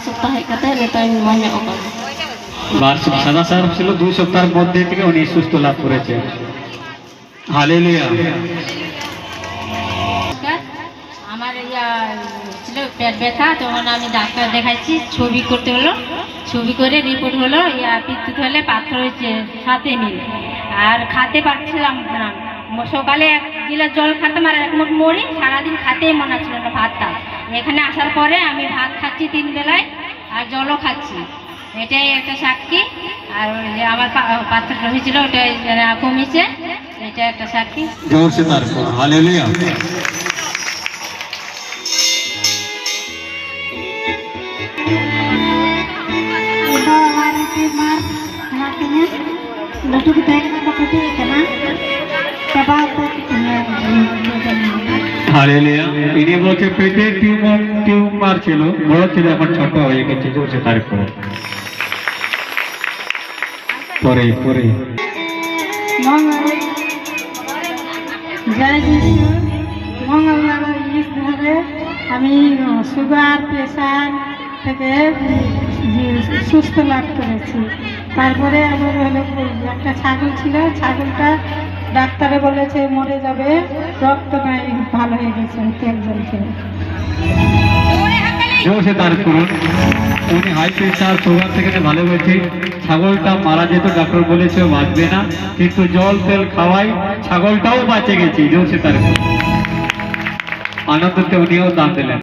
সপ্তাহে কাতে নেতাই মনে ওকা বার্ষিক সাদা সার ছিল 2 সপ্তাহের মধ্যে থেকে উনি সুস্থ লাভ করেছে। হালেলুয়া। আমার ছিল পেট ব্যথা, তখন আমি ডাক্তার দেখাচ্ছি, ছবি করতে হলো, ছবি করে রিপোর্ট হলো পিত্ত হলে পাথর হয়েছে 7 মিল, আর খেতে পারছিলাম না। সকালে 1 গিলাস জল খেতাম আর 1 মুঠ মুড়ি, সারাদিন খেতেই মনে ছিল না ভাতটা। এখানে আসার পরে আমি ভাত খাচ্ছি 3 বেলায় আর জলও খাচ্ছি, এটাই একটা সাক্ষী। আর যে আমার পাথরটা হয়েছিল ওটা কমেছে, এটা একটা সাক্ষী। জোরসে তারপর হালেলুয়া। হালেলুয়া। ইনি বলছে পেটে টিউমার ছিল, বড় ছিল, এখন ছোট হয়ে গেছে। জোরসে তারপর পরে পরে মঙ্গলবার ধরে আমি সুগার প্রেশার থেকে সুস্থ লাভ করেছি। তারপরে আমার হলো একটা ছাগল ছিল, ছাগলটা ডাক্তারে বলেছে মরে যাবে, রক্ত নাই, ভালো হয়ে গেছে একজনকে। জোরসে তারপর উনি হাই প্রেশার সুগার থেকে ভালো হয়েছে। ছাগলটা মারা যেত, ডাক্তার বলেছে বাঁচবে না, কিন্তু জল তেল খাওয়াই ছাগলটাও বাঁচে গেছে। জোরসে তারপর আনন্দতে উনিও দান দিলেন।